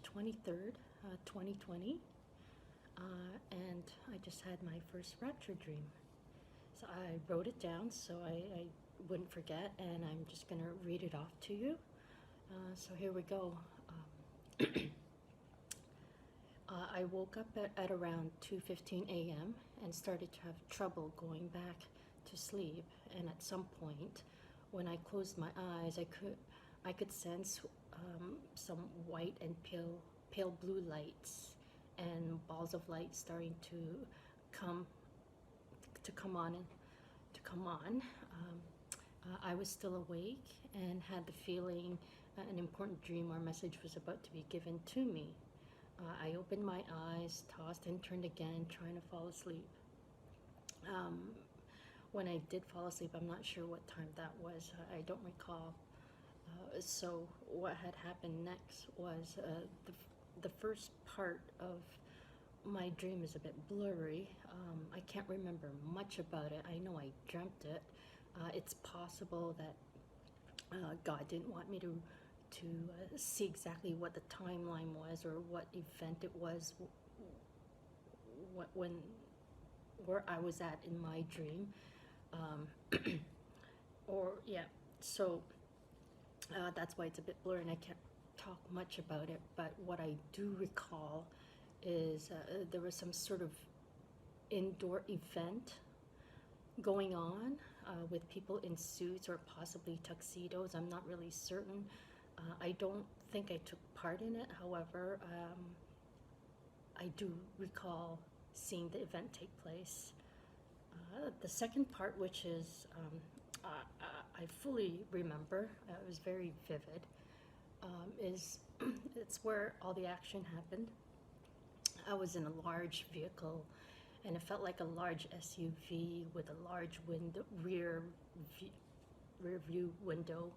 23rd, 2020, and I just had my first rapture dream. So I wrote it down so I wouldn't forget, and I'm just going to read it off to you. So here we go. I woke up at around 2:15 a.m. and started to have trouble going back to sleep. And at some point, when I closed my eyes, I could sense some white and pale blue lights and balls of light starting to come come on I was still awake and had the feeling an important dream or message was about to be given to me. I opened my eyes, tossed and turned again, trying to fall asleep. When I did fall asleep, I'm not sure what time that was. I don't recall. So what had happened next was the first part of my dream is a bit blurry. I can't remember much about it. I know I dreamt it. It's possible that God didn't want me to see exactly what the timeline was or what event it was, when where I was at in my dream, or yeah. So that's why it's a bit blurry, and I can't talk much about it. But what I do recall is there was some sort of indoor event going on with people in suits or possibly tuxedos. I'm not really certain. I don't think I took part in it. However, I do recall seeing the event take place. The second part, which is I fully remember, it was very vivid, is it's where all the action happened. I was in a large vehicle, and it felt like a large SUV with a large rear view window,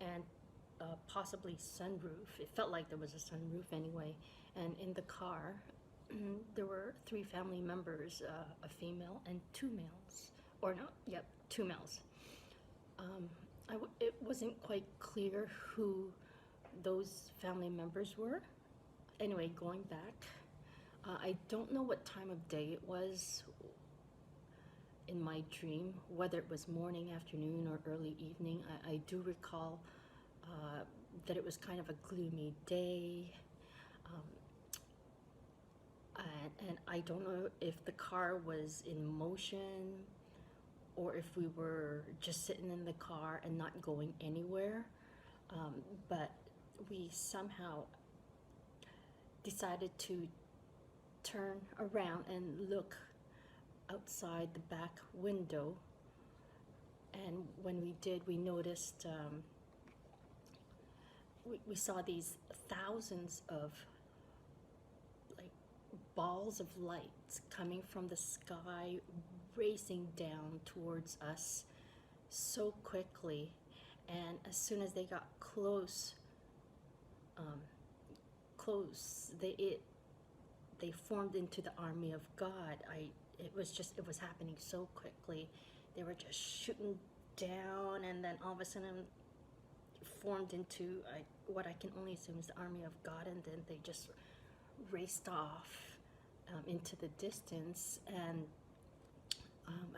and possibly sunroof. It felt like there was a sunroof anyway. And in the car, there were three family members, a female and two males. Or no, yep, two males. It wasn't quite clear who those family members were. Anyway, going back, I don't know what time of day it was in my dream, whether it was morning, afternoon, or early evening. I do recall that it was kind of a gloomy day. And I don't know if the car was in motion or if we were just sitting in the car and not going anywhere. But we somehow decided to turn around and look outside the back window. And when we did, we noticed, we saw these thousands of like balls of light coming from the sky, racing down towards us so quickly. And as soon as they got close, they formed into the army of God. It was happening so quickly. They were just shooting down, and then all of a sudden formed into what I can only assume is the army of God, and then they just raced off into the distance. And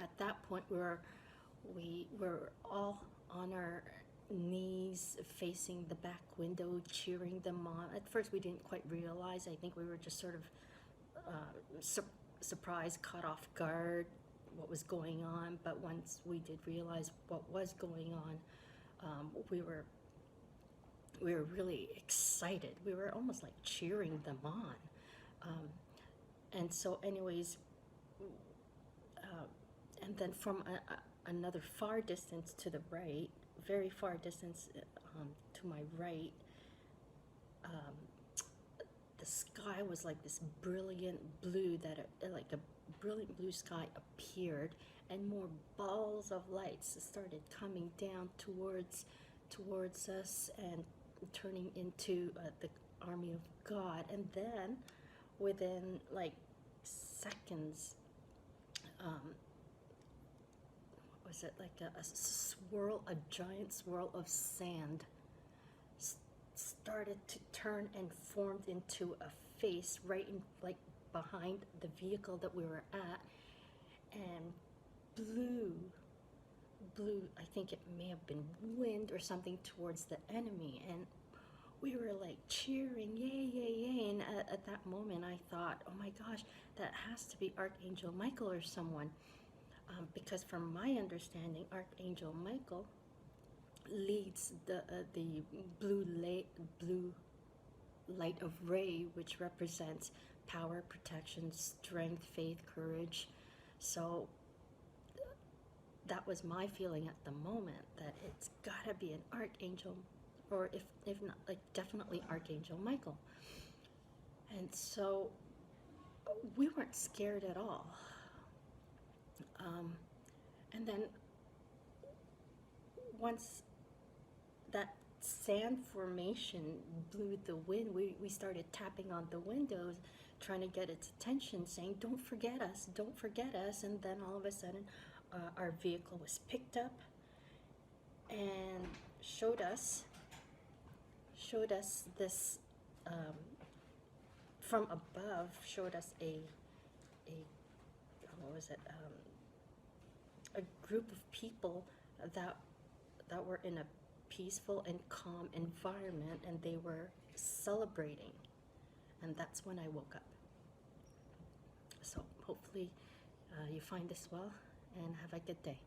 at that point, we were all on our knees facing the back window, cheering them on. At first, we didn't quite realize. I think we were just sort of surprised, caught off guard, what was going on. But once we did realize what was going on, we were really excited. We were almost like cheering them on. And so anyways, and then from another far distance to the right, very far distance to my right, the sky was like this brilliant blue, like a brilliant blue sky appeared, and more balls of lights started coming down towards us and turning into the army of God. And then within like seconds, was it like a giant swirl of sand started to turn and formed into a face right in, like, behind the vehicle that we were at, and blew, I think it may have been wind or something, towards the enemy. And we were like cheering, yay, yay, yay. And at that moment I thought, oh my gosh, that has to be Archangel Michael or someone. Because from my understanding, Archangel Michael leads the blue light of Ray, which represents power, protection, strength, faith, courage. So that was my feeling at the moment, that it's gotta be an Archangel, or if not, like, definitely Archangel Michael. And so we weren't scared at all. And then once that sand formation blew the wind, we started tapping on the windows, trying to get its attention, saying, don't forget us, don't forget us. And then all of a sudden, our vehicle was picked up and showed us this, from above, showed us a what was it, a group of people that were in a peaceful and calm environment, and they were celebrating. And that's when I woke up. So hopefully you find this well, and have a good day.